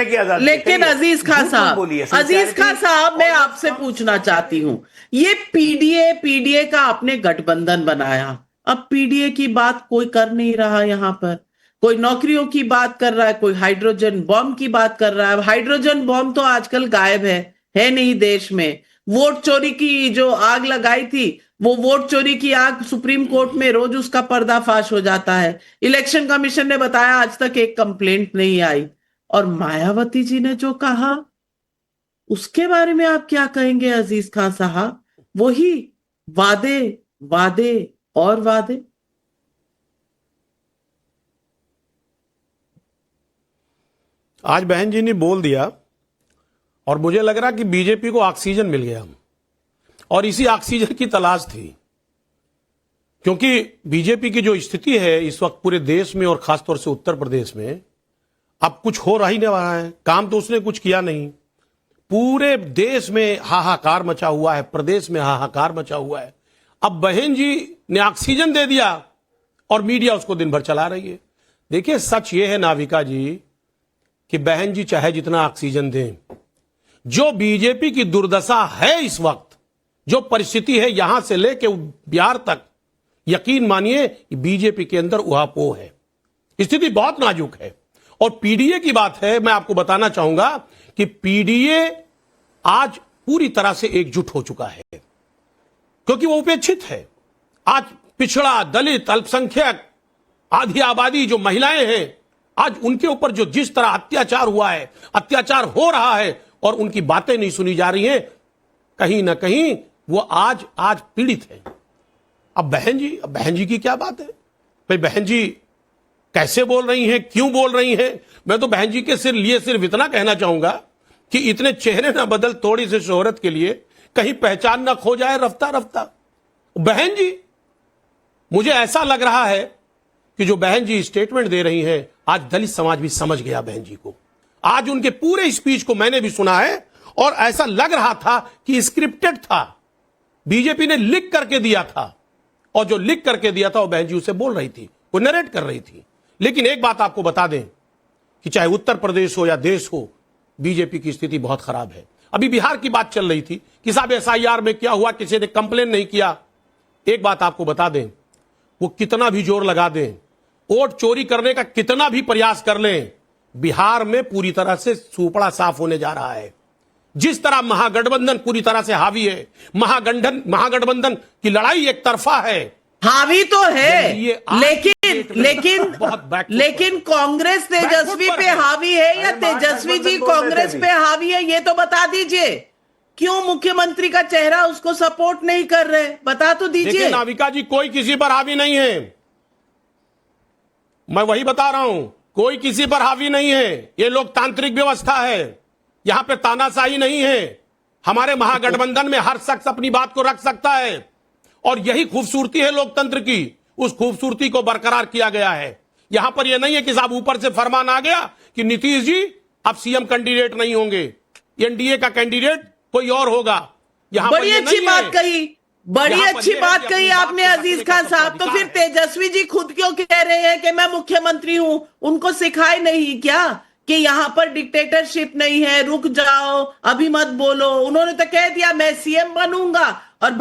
की आजादी। लेकिन अजीज खान साहब, मैं आपसे पूछना चाहती हूं, ये पीडीए का आपने गठबंधन बनाया, अब पीडीए की बात कोई कर नहीं रहा यहां पर। कोई नौकरियों की बात कर रहा है, कोई हाइड्रोजन बॉम्ब की बात कर रहा है। हाइड्रोजन बॉम्ब तो आजकल गायब है नहीं देश में। वोट चोरी की जो आग लगाई थी, वो वोट चोरी की आग सुप्रीम कोर्ट में रोज उसका पर्दाफाश हो जाता है। इलेक्शन कमीशन ने बताया आज तक एक कंप्लेंट नहीं आई। और मायावती जी ने जो कहा, उसके बारे में आप क्या कहेंगे अजीज खान साहब? वही वादे, वादे और वादे। आज बहन जी ने बोल दिया और मुझे लग रहा कि बीजेपी को ऑक्सीजन मिल गया और इसी ऑक्सीजन की तलाश थी, क्योंकि बीजेपी की जो स्थिति है इस वक्त पूरे देश में और खासतौर से उत्तर प्रदेश में, अब कुछ हो रहा ही नहीं रहा है। काम तो उसने कुछ किया नहीं, पूरे देश में हाहाकार मचा हुआ है, प्रदेश में हाहाकार मचा हुआ है। अब बहन जी ने ऑक्सीजन दे दिया और मीडिया उसको दिन भर चला रही है। देखिए, सच ये है नाविका जी कि बहन जी चाहे जितना ऑक्सीजन दें, जो बीजेपी की दुर्दशा है इस वक्त, जो परिस्थिति है यहां से लेके बिहार तक, यकीन मानिए बीजेपी के अंदर उहापोह है, स्थिति बहुत नाजुक है। और पीडीए की बात है, मैं आपको बताना चाहूंगा कि पीडीए आज पूरी तरह से एकजुट हो चुका है, क्योंकि वो उपेक्षित है। आज पिछड़ा, दलित, अल्पसंख्यक, आधी आबादी जो महिलाएं हैं, आज उनके ऊपर जो जिस तरह अत्याचार हुआ है, अत्याचार हो रहा है और उनकी बातें नहीं सुनी जा रही हैं, कहीं ना कहीं वो आज पीड़ित है। अब बहन जी की क्या बात है भाई? बहन जी कैसे बोल रही हैं, क्यों बोल रही हैं? मैं तो बहन जी के सिर्फ इतना कहना चाहूंगा कि इतने चेहरे ना बदल थोड़ी सी शोहरत के लिए, कहीं पहचान ना खो जाए रफ्ता रफ्ता। बहन जी, मुझे ऐसा लग रहा है कि जो बहन जी स्टेटमेंट दे रही हैं, आज दलित समाज भी समझ गया बहन जी को। आज उनके पूरे स्पीच को मैंने भी सुना है और ऐसा लग रहा था कि स्क्रिप्टेड था, बीजेपी ने लिख करके दिया था, और जो लिख करके दिया था वो बहन जी उसे बोल रही थी, वो नरेट कर रही थी। लेकिन एक बात आपको बता दें कि चाहे उत्तर प्रदेश हो या देश हो, बीजेपी की स्थिति बहुत खराब है। अभी बिहार की बात चल रही थी कि साहब एसआईआर में क्या हुआ, किसी ने कंप्लेन नहीं किया। एक बात आपको बता दें, वो कितना भी जोर लगा दें, वोट चोरी करने का कितना भी प्रयास कर लें, बिहार में पूरी तरह से सूपड़ा साफ होने जा रहा है। जिस तरह महागठबंधन पूरी तरह से हावी है, महागठबंधन की लड़ाई एक तरफा है, हावी तो है, लेकिन कांग्रेस तेजस्वी पे हावी है या तेजस्वी जी कांग्रेस पे हावी है? ये तो बता दीजिए। क्यों मुख्यमंत्री का चेहरा उसको सपोर्ट नहीं कर रहे? बता तो दीजिए। नाविका जी, कोई किसी पर हावी नहीं है, मैं वही बता रहा हूं, कोई किसी पर हावी नहीं है। ये लोकतांत्रिक व्यवस्था है, यहां पे तानाशाही नहीं है। हमारे महागठबंधन में हर शख्स अपनी बात को रख सकता है और यही खूबसूरती है लोकतंत्र की। उस खूबसूरती को बरकरार किया गया है। यहां पर यह नहीं है कि साहब ऊपर से फरमान आ गया कि नीतीश जी अब सीएम कैंडिडेट नहीं होंगे, एनडीए का कैंडिडेट कोई और होगा। यहां बड़ी अच्छी बात कही, बड़ी अच्छी बात कही आपने अजीज खान साहब। तो फिर तेजस्वी जी खुद क्यों कह रहे हैं कि मैं मुख्यमंत्री हूं? उनको सिखाए नहीं क्या कि यहां पर डिक्टेटरशिप नहीं है, रुक जाओ, अभी मत बोलो? उन्होंने तो कह दिया मैं सीएम बनूंगा और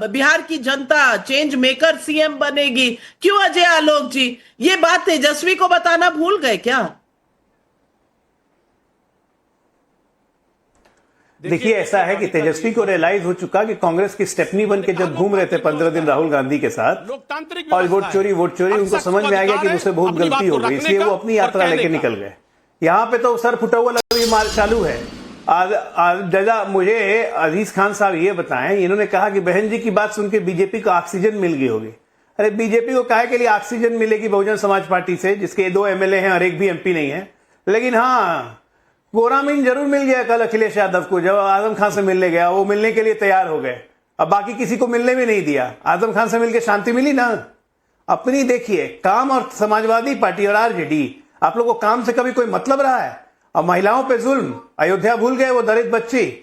बिहार की जनता चेंज मेकर सीएम बनेगी। क्यों अजय आलोक जी ये बात तेजस्वी को बताना भूल गए क्या? देखिए, ऐसा है कि तेजस्वी को रियलाइज हो चुका कि कांग्रेस की स्टेपनी बन के जब घूम रहे थे 15 दिन राहुल गांधी के साथ और वोट चोरी उनको समझ में आ गया कि मुझसे बहुत गलती हो गई, इसलिए वो अपनी यात्रा लेके निकल गए। यहाँ पे तो सर फुटा हुआ मार चालू है। दादा, मुझे अजीज खान साहब ये बताएं, इन्होंने कहा कि बहन जी की बात सुन के बीजेपी को ऑक्सीजन मिल गई होगी। अरे बीजेपी को काहे के लिए ऑक्सीजन मिलेगी बहुजन समाज पार्टी से, जिसके 2 एमएलए हैं और एक भी एमपी नहीं है? लेकिन हाँ, गोरामीन जरूर मिल गया कल अखिलेश यादव को, जब आजम खान से मिलने गया वो मिलने के लिए तैयार हो गए। अब बाकी किसी को मिलने भी नहीं दिया, आजम खान से मिलकर शांति मिली ना। अपनी देखिए काम, और समाजवादी पार्टी और आरजेडी, आप लोगों को काम से कभी कोई मतलब रहा है? अब महिलाओं पे जुल्म, अयोध्या भूल गए, वो दलित बच्ची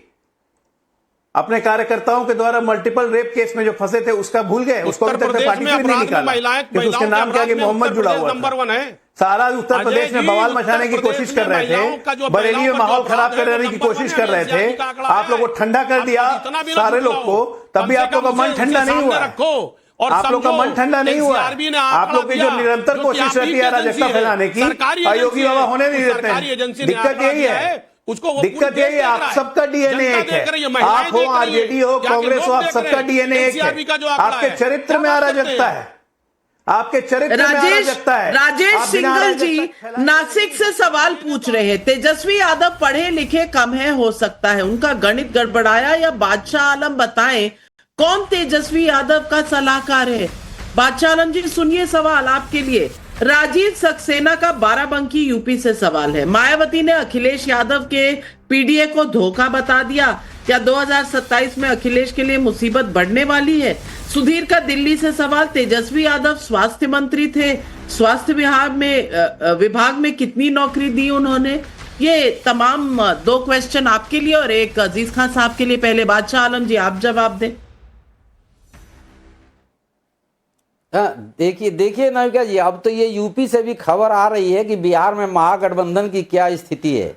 अपने कार्यकर्ताओं के द्वारा मल्टीपल रेप केस में जो फंसे थे उसका भूल गए, उसको अभी तक पार्टी से नहीं निकाला, उसके नाम के आगे मोहम्मद जुड़ा हुआ था। सारा उत्तर प्रदेश में बवाल मचाने की कोशिश कर रहे थे, बरेली में माहौल खराब करने की कोशिश कर रहे थे। आप लोगों को ठंडा कर दिया सारे लोग को, तब भी आप लोग का मन ठंडा नहीं हुआ। आप लोग का मन ठंडा नहीं हुआ। आप लोग की जो निरंतर कोशिश रहती है अराजकता फैलाने की, योगी बाबा होने नहीं देते हैं। दिक्कत यही है, दिक्कत यही है, आप सबका डीएनए एक है। आप हो आरजेडी हो कांग्रेस हो, आप सबका डीएनए एक है। आपके चरित्र में अराजकता है, आपके चरित्र में अराजकता है। राजेश सिंघल जी नासिक से सवाल पूछ रहे हैं, तेजस्वी यादव पढ़े लिखे कम है, हो सकता है उनका गणित गड़बड़ाया, या बादशाह आलम बताएं कौन तेजस्वी यादव का सलाहकार है। बादशाह आलम जी सुनिए सवाल आपके लिए। राजीव सक्सेना का बाराबंकी यूपी से सवाल है, मायावती ने अखिलेश यादव के पीडीए को धोखा बता दिया, क्या 2027 में अखिलेश के लिए मुसीबत बढ़ने वाली है। सुधीर का दिल्ली से सवाल, तेजस्वी यादव स्वास्थ्य मंत्री थे, स्वास्थ्य विभाग में कितनी नौकरी दी उन्होंने। ये तमाम 2 क्वेश्चन आपके लिए और एक अजीज खान साहब के लिए। पहले बादशाह आलम जी आप जवाब दें। देखिए नाविका जी, अब तो ये यूपी से भी खबर आ रही है कि बिहार में महागठबंधन की क्या स्थिति है।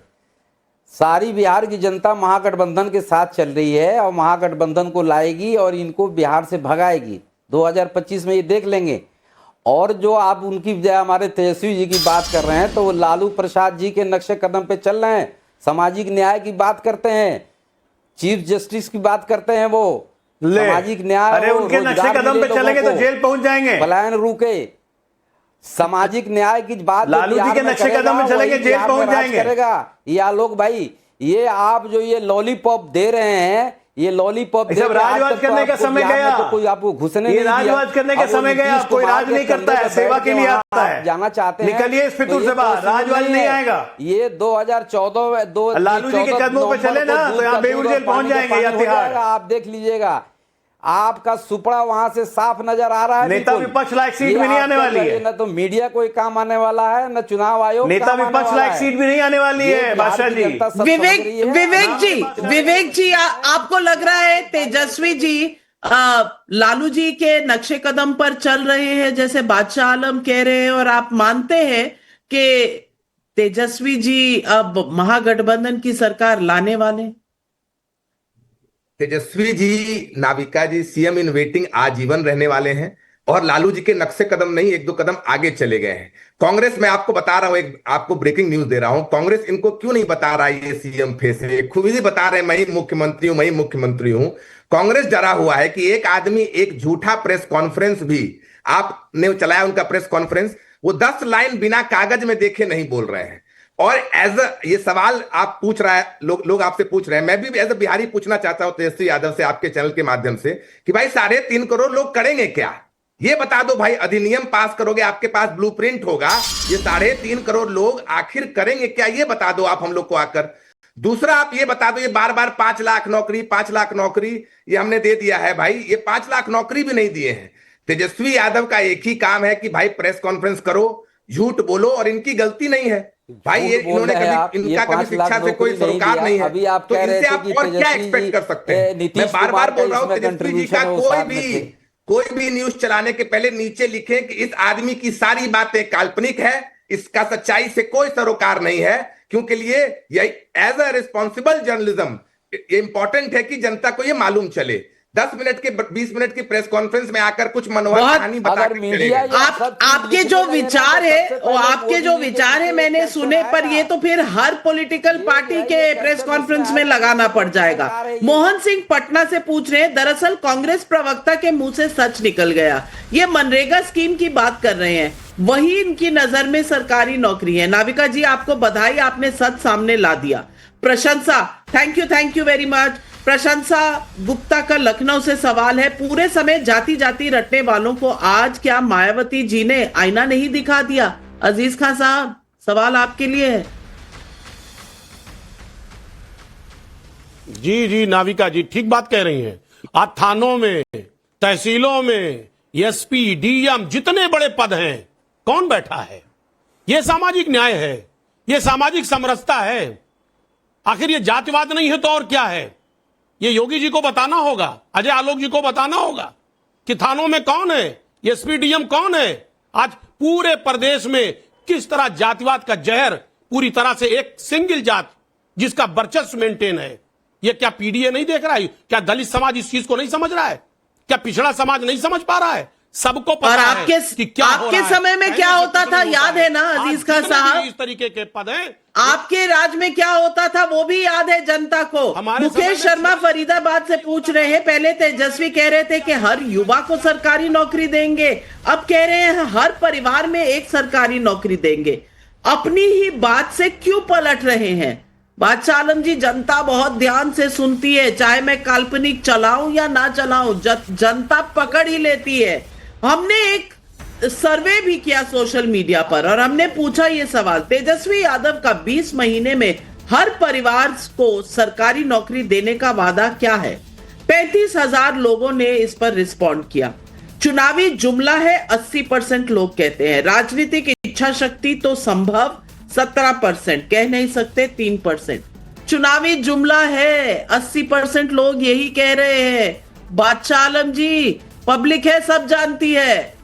सारी बिहार की जनता महागठबंधन के साथ चल रही है और महागठबंधन को लाएगी और इनको बिहार से भगाएगी। 2025 में ये देख लेंगे। और जो आप उनकी हमारे तेजस्वी जी की बात कर रहे हैं, तो वो लालू प्रसाद जी के नक्शे कदम पे चल रहे हैं। सामाजिक न्याय की बात करते हैं, चीफ जस्टिस की बात करते हैं, वो सामाजिक न्याय, अरे उनके नक्शे कदम पे चलेंगे तो जेल पहुंच जाएंगे। पलायन रुके, सामाजिक न्याय की बात लालू जी के नक्शे कदम में चलेंगे जेल पहुंच जाएंगे। करेगा या लोग भाई, ये आप जो ये लॉलीपॉप दे रहे हैं, ये लॉलीपॉप राजवाज करने का समय गया, तो कोई आपको घुसने नहीं दिया। राजवाज करने का समय गया, कोई राज नहीं करता है, सेवा के लिए आता है। जाना चाहते हैं, निकलिए इस फितूर से बाहर, राजवाज नहीं आएगा। ये 2014 लालू जी के कदमों पे चले ना तो यहाँ बेऊर जेल पहुंच जाएंगे या तिहाड़। आप देख लीजिएगा, आपका सुपड़ा वहां से साफ नजर आ रहा है। नेता विपक्ष लायक सीट भी नहीं आने वाली है, न तो मीडिया कोई काम आने वाला है, न चुनाव आयोग। नेता विपक्ष लायक सीट भी नहीं आने वाली है बादशाह जी। विवेक जी आपको लग रहा है तेजस्वी जी लालू जी के नक्शे कदम पर चल रहे हैं जैसे बादशाह आलम कह रहे हैं, और आप मानते हैं कि तेजस्वी जी अब महागठबंधन की सरकार लाने वाले? तेजस्वी जी, नाविका जी सीएम इन वेटिंग आजीवन रहने वाले हैं और लालू जी के नक्शे कदम नहीं, 1-2 कदम आगे चले गए हैं। कांग्रेस, मैं आपको बता रहा हूं, एक आपको ब्रेकिंग न्यूज दे रहा हूं, कांग्रेस इनको क्यों नहीं बता रहा है ये सीएम फेस है, खुद ही बता रहे हैं मैं ही मुख्यमंत्री हूं, मैं ही मुख्यमंत्री हूं। कांग्रेस डरा हुआ है कि एक आदमी एक झूठा प्रेस कॉन्फ्रेंस भी आपने चलाया, उनका प्रेस कॉन्फ्रेंस, वो 10 लाइन बिना कागज में देखे नहीं बोल रहे हैं। और ये सवाल आप पूछ रहा है, लोग आपसे पूछ रहे हैं, मैं भी एज अ बिहारी पूछना चाहता हूं तेजस्वी यादव से आपके चैनल के माध्यम से कि भाई 3.5 करोड़ लोग करेंगे क्या, ये बता दो भाई। अधिनियम पास करोगे, आपके पास ब्लूप्रिंट होगा, ये 3.5 करोड़ लोग आखिर करेंगे क्या, ये बता दो आप हम लोग को आकर। दूसरा आप ये बता दो, ये बार-बार 5 लाख नौकरी, 5 लाख नौकरी ये हमने दे दिया है, भाई ये 5 लाख नौकरी भी नहीं दिए हैं। तेजस्वी यादव का एक ही काम है कि भाई प्रेस कॉन्फ्रेंस करो, झूठ बोलो, और इनकी गलती नहीं है भाई, ये इन्होंने कभी, इनका कभी शिक्षा से कोई सरोकार नहीं है, अभी आप तो इनसे आप और क्या एक्सपेक्ट कर सकते हैं। मैं बार-बार बोल रहा हूं, तेजस्वी जी का कोई भी न्यूज चलाने के पहले नीचे लिखें कि इस आदमी की सारी बातें काल्पनिक है, इसका सच्चाई से कोई सरोकार नहीं है, क्योंकि लिए एज अ रिस्पॉन्सिबल जर्नलिज्म ये इंपॉर्टेंट है कि जनता को ये मालूम चले। 10 मिनट के 20 मिनट की प्रेस कॉन्फ्रेंस में आकर कुछ मनोहर कहानी बता आपके जो विचार है वो आपके जो विचार है मैंने सुने, पर ये तो फिर हर पॉलिटिकल पार्टी के प्रेस कॉन्फ्रेंस में लगाना पड़ जाएगा। मोहन सिंह पटना से पूछ रहे हैं, दरअसल कांग्रेस प्रवक्ता के मुंह से सच निकल गया, ये मनरेगा स्कीम की बात कर रहे हैं, वही इनकी नजर में सरकारी नौकरी है। नाविका जी आपको बधाई, आपने सच सामने ला दिया, प्रशंसा, थैंक यू वेरी मच। प्रशंसा गुप्ता का लखनऊ से सवाल है, पूरे समय जाति जाति रटने वालों को आज क्या मायावती जी ने आईना नहीं दिखा दिया? अजीज खान साहब सवाल आपके लिए है। जी नाविका जी ठीक बात कह रही हैं। आज थानों में, तहसीलों में एसपी, डीएम जितने बड़े पद हैं, कौन बैठा है? यह सामाजिक न्याय है, यह सामाजिक समरसता है। आखिर ये जातिवाद नहीं है तो और क्या है? ये योगी जी को बताना होगा, अजय आलोक जी को बताना होगा कि थानों में कौन है, एसपी डीएम कौन है। आज पूरे प्रदेश में किस तरह जातिवाद का जहर पूरी तरह से एक सिंगल जात जिसका वर्चस्व मेंटेन है, ये क्या पीडीए नहीं देख रहा है? क्या दलित समाज इस चीज को नहीं समझ रहा है? क्या पिछड़ा समाज नहीं समझ पा रहा है? सबको पता और है कि क्या हो आपके रहा समय है। में क्या होता था याद है ना अजीज खान साहब? इस तरीके के पद हैं। आपके राज में क्या होता था वो भी याद है जनता को। हमारे समय मुकेश में शर्मा फरीदाबाद से पूछ रहे हैं, पहले तेजस्वी कह रहे थे कि हर युवा को सरकारी नौकरी देंगे, अब कह रहे हैं हर परिवार में एक सरकारी नौकरी देंगे। अपनी ही बात से क्यों पलट रहे हैं? बादशाह आलम जी, जनता बहुत ध्यान से सुनती है, चाहे मैं काल्पनिक चलाऊं या ना चलाऊं, जनता पकड़ ही लेती है। हमने एक सर्वे भी किया सोशल मीडिया पर और हमने पूछा ये सवाल, तेजस्वी यादव का 20 महीने में हर परिवार को सरकारी नौकरी देने का वादा क्या है? 35,000 लोगों ने इस पर रिस्पॉन्ड किया। चुनावी जुमला है 80% लोग कहते हैं। राजनीतिक इच्छा शक्ति तो संभव 17%, कह नहीं सकते 3%। चुनावी जुमला है 80% लोग यही कह रहे हैं। बादशाह आलम जी, पब्लिक है, सब जानती है।